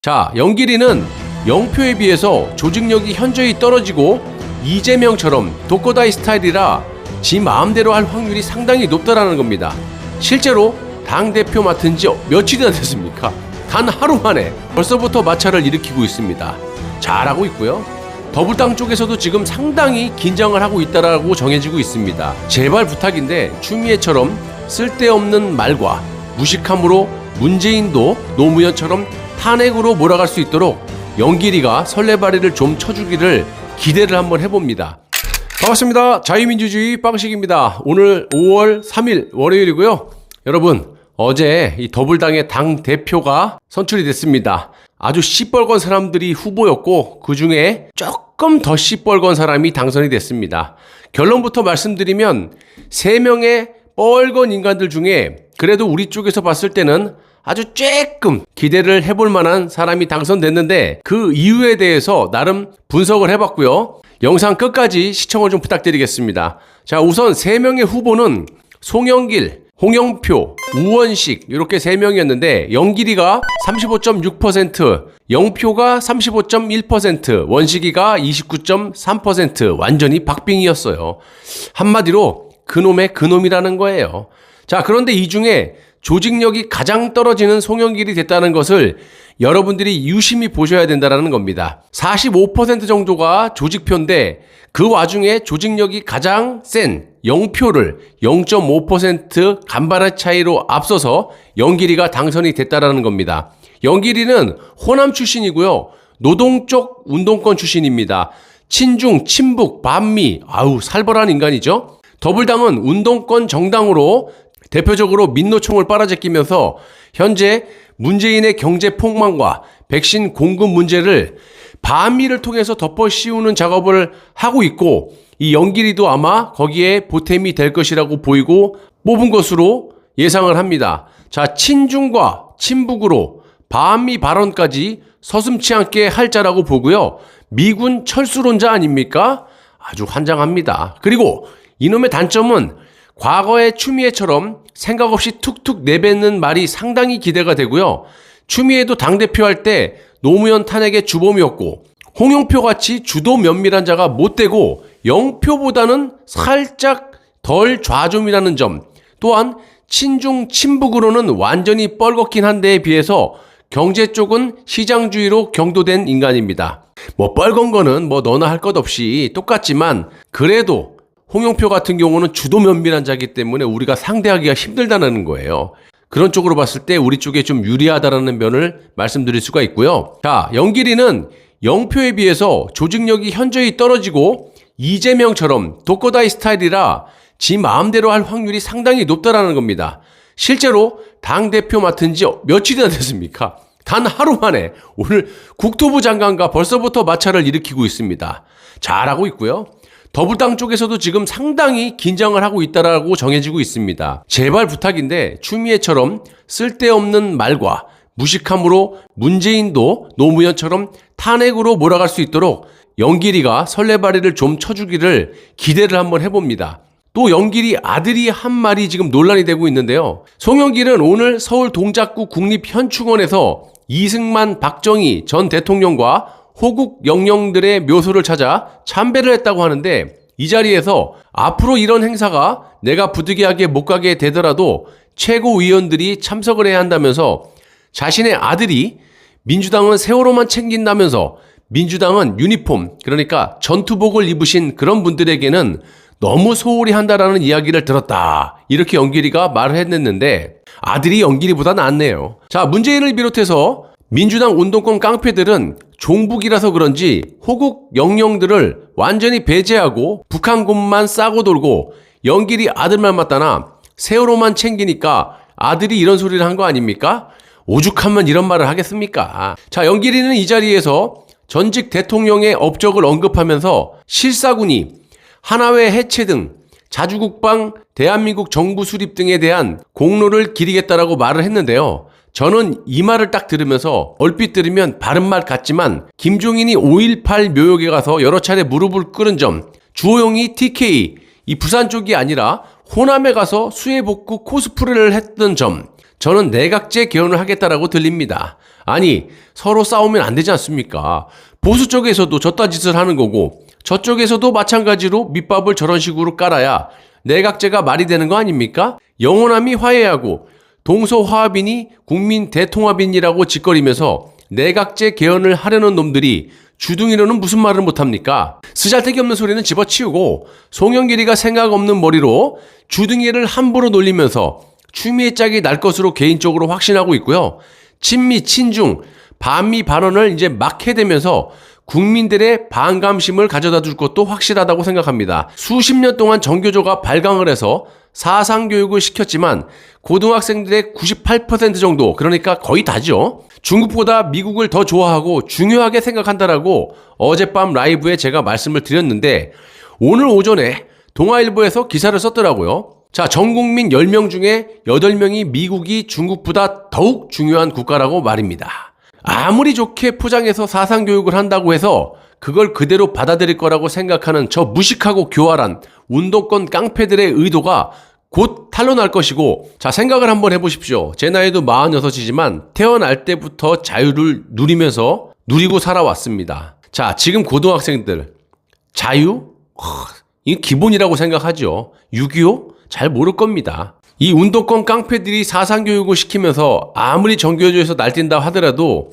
자, 영길이는 영표에 비해서 조직력이 현저히 떨어지고 이재명처럼 독거다이 스타일이라 지 마음대로 할 확률이 상당히 높다라는 겁니다. 실제로 당대표 맡은 지 며칠이나 됐습니까? 단 하루 만에 벌써부터 마찰을 일으키고 있습니다. 잘하고 있고요. 더불당 쪽에서도 지금 상당히 긴장을 하고 있다라고 정해지고 있습니다. 제발 부탁인데 추미애처럼 쓸데없는 말과 무식함으로 문재인도 노무현처럼 탄핵으로 몰아갈 수 있도록 영길이가 설레발이를 좀 쳐주기를 기대를 한번 해봅니다. 반갑습니다. 자유민주주의 빵식입니다. 오늘 5월 3일 월요일이고요. 여러분, 어제 이 더불당의 당 대표가 선출이 됐습니다. 아주 시뻘건 사람들이 후보였고 그 중에 조금 더 시뻘건 사람이 당선이 됐습니다. 결론부터 말씀드리면 3명의 뻘건 인간들 중에 그래도 우리 쪽에서 봤을 때는 아주 쬐끔 기대를 해볼 만한 사람이 당선됐는데 그 이유에 대해서 나름 분석을 해봤고요. 영상 끝까지 시청을 좀 부탁드리겠습니다. 자, 우선 3명의 후보는 송영길, 홍영표, 우원식 이렇게 3명이었는데 영길이가 35.6%, 영표가 35.1%, 원식이가 29.3% 완전히 박빙이었어요. 한마디로 그놈의 그놈이라는 거예요. 자, 그런데 이 중에 조직력이 가장 떨어지는 송영길이 됐다는 것을 여러분들이 유심히 보셔야 된다는 겁니다. 45% 정도가 조직표인데 그 와중에 조직력이 가장 센 영표를 0.5% 간발의 차이로 앞서서 영길이가 당선이 됐다는 겁니다. 영길이는 호남 출신이고요. 노동 쪽 운동권 출신입니다. 친중, 친북, 반미, 살벌한 인간이죠. 더불당은 운동권 정당으로 대표적으로 민노총을 빨아제끼면서 현재 문재인의 경제 폭망과 백신 공급 문제를 반미를 통해서 덮어 씌우는 작업을 하고 있고 이 영길이도 아마 거기에 보탬이 될 것이라고 보이고 뽑은 것으로 예상을 합니다. 자, 친중과 친북으로 반미 발언까지 서슴지 않게 할 자라고 보고요. 미군 철수론자 아닙니까? 아주 환장합니다. 그리고 이놈의 단점은 과거의 추미애처럼 생각 없이 툭툭 내뱉는 말이 상당히 기대가 되고요. 추미애도 당대표 할 때 노무현 탄핵의 주범이었고 홍영표 같이 주도 면밀한 자가 못 되고 영표보다는 살짝 덜 좌좀이라는 점, 또한 친중 친북으로는 완전히 뻘겋긴 한 데에 비해서 경제 쪽은 시장주의로 경도된 인간입니다. 뻘건 거는 너나 할 것 없이 똑같지만 그래도 홍영표 같은 경우는 주도 면밀한 자이기 때문에 우리가 상대하기가 힘들다는 거예요. 그런 쪽으로 봤을 때 우리 쪽에 좀 유리하다라는 면을 말씀드릴 수가 있고요. 자, 영길이는 영표에 비해서 조직력이 현저히 떨어지고 이재명처럼 독거다이 스타일이라 지 마음대로 할 확률이 상당히 높다라는 겁니다. 실제로 당대표 맡은 지 며칠이나 됐습니까? 단 하루 만에 오늘 국토부 장관과 벌써부터 마찰을 일으키고 있습니다. 잘하고 있고요. 더불당 쪽에서도 지금 상당히 긴장을 하고 있다라고 정해지고 있습니다. 제발 부탁인데 추미애처럼 쓸데없는 말과 무식함으로 문재인도 노무현처럼 탄핵으로 몰아갈 수 있도록 영길이가 설레발이를 좀 쳐주기를 기대를 한번 해봅니다. 또 영길이 아들이 한 말이 지금 논란이 되고 있는데요. 송영길은 오늘 서울 동작구 국립현충원에서 이승만, 박정희 전 대통령과 호국 영령들의 묘소를 찾아 참배를 했다고 하는데 이 자리에서 앞으로 이런 행사가 내가 부득이하게 못 가게 되더라도 최고위원들이 참석을 해야 한다면서 자신의 아들이 민주당은 세월호만 챙긴다면서 민주당은 유니폼, 그러니까 전투복을 입으신 그런 분들에게는 너무 소홀히 한다라는 이야기를 들었다. 이렇게 영길이가 말을 했는데 아들이 영길이보다 낫네요. 자, 문재인을 비롯해서 민주당 운동권 깡패들은 종북이라서 그런지 호국 영령들을 완전히 배제하고 북한군만 싸고 돌고 영길이 아들만 맞다나 세월호만 챙기니까 아들이 이런 소리를 한 거 아닙니까? 오죽하면 이런 말을 하겠습니까? 자, 영길이는 이 자리에서 전직 대통령의 업적을 언급하면서 실사군이 하나회 해체 등 자주국방, 대한민국 정부 수립 등에 대한 공로를 기리겠다라고 말을 했는데요. 저는 이 말을 딱 들으면서 얼핏 들으면 바른말 같지만 김종인이 5.18 묘역에 가서 여러 차례 무릎을 꿇은 점, 주호영이 TK, 이 부산 쪽이 아니라 호남에 가서 수해복구 코스프레를 했던 점, 저는 내각제 개헌을 하겠다라고 들립니다. 아니, 서로 싸우면 안 되지 않습니까? 보수 쪽에서도 저딴 짓을 하는 거고 저쪽에서도 마찬가지로 밑밥을 저런 식으로 깔아야 내각제가 말이 되는 거 아닙니까? 영호남이 화해하고 동서화합이니 국민 대통합인이라고 짓거리면서 내각제 개헌을 하려는 놈들이 주둥이로는 무슨 말을 못합니까? 쓰잘데기 없는 소리는 집어치우고 송영길이가 생각 없는 머리로 주둥이를 함부로 놀리면서 추미애 짝이 날 것으로 개인적으로 확신하고 있고요. 친미, 친중, 반미 발언을 이제 막 해대면서 국민들의 반감심을 가져다 줄 것도 확실하다고 생각합니다. 수십 년 동안 정교조가 발광을 해서 사상교육을 시켰지만 고등학생들의 98% 정도, 그러니까 거의 다죠. 중국보다 미국을 더 좋아하고 중요하게 생각한다라고 어젯밤 라이브에 제가 말씀을 드렸는데 오늘 오전에 동아일보에서 기사를 썼더라고요. 자, 전 국민 10명 중에 8명이 미국이 중국보다 더욱 중요한 국가라고 말입니다. 아무리 좋게 포장해서 사상교육을 한다고 해서 그걸 그대로 받아들일 거라고 생각하는 저 무식하고 교활한 운동권 깡패들의 의도가 곧 탄로날 것이고, 자, 생각을 한번 해보십시오. 제 나이도 46이지만 태어날 때부터 자유를 누리고 살아왔습니다. 자, 지금 고등학생들 자유? 이게 기본이라고 생각하죠. 6.25? 잘 모를 겁니다. 이 운동권 깡패들이 사상교육을 시키면서 아무리 정교조에서 날뛴다 하더라도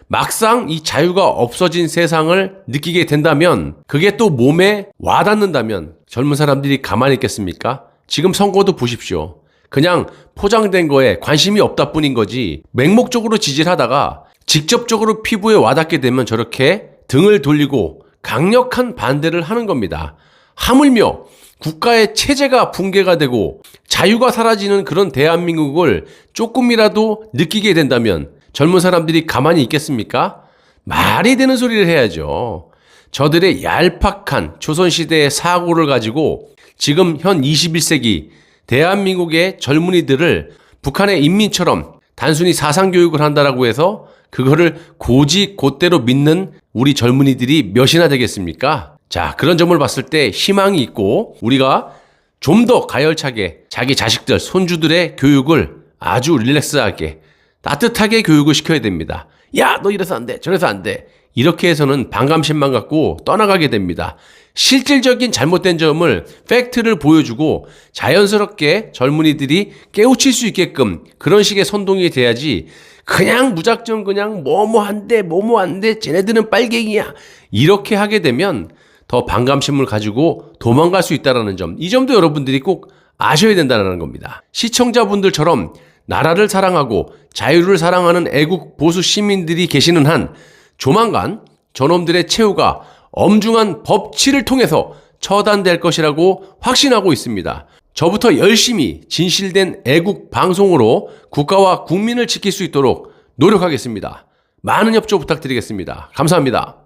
막상 이 자유가 없어진 세상을 느끼게 된다면, 그게 또 몸에 와닿는다면 젊은 사람들이 가만히 있겠습니까? 지금 선거도 보십시오. 그냥 포장된 거에 관심이 없다 뿐인 거지, 맹목적으로 지지하다가 직접적으로 피부에 와닿게 되면 저렇게 등을 돌리고 강력한 반대를 하는 겁니다. 하물며 국가의 체제가 붕괴가 되고 자유가 사라지는 그런 대한민국을 조금이라도 느끼게 된다면 젊은 사람들이 가만히 있겠습니까? 말이 되는 소리를 해야죠. 저들의 얄팍한 조선시대의 사고를 가지고 지금 현 21세기 대한민국의 젊은이들을 북한의 인민처럼 단순히 사상교육을 한다라고 해서 그거를 곧대로 믿는 우리 젊은이들이 몇이나 되겠습니까? 자, 그런 점을 봤을 때 희망이 있고 우리가 좀 더 가열차게 자기 자식들, 손주들의 교육을 아주 릴렉스하게 따뜻하게 교육을 시켜야 됩니다. 야, 너 이래서 안 돼, 저래서 안 돼. 이렇게 해서는 반감심만 갖고 떠나가게 됩니다. 실질적인 잘못된 점을, 팩트를 보여주고 자연스럽게 젊은이들이 깨우칠 수 있게끔 그런 식의 선동이 돼야지, 그냥 무작정 그냥 뭐뭐 안 돼, 쟤네들은 빨갱이야, 이렇게 하게 되면 더 반감심을 가지고 도망갈 수 있다는 점, 이 점도 여러분들이 꼭 아셔야 된다는 겁니다. 시청자분들처럼 나라를 사랑하고 자유를 사랑하는 애국 보수 시민들이 계시는 한 조만간 저놈들의 최후가 엄중한 법치를 통해서 처단될 것이라고 확신하고 있습니다. 저부터 열심히 진실된 애국 방송으로 국가와 국민을 지킬 수 있도록 노력하겠습니다. 많은 협조 부탁드리겠습니다. 감사합니다.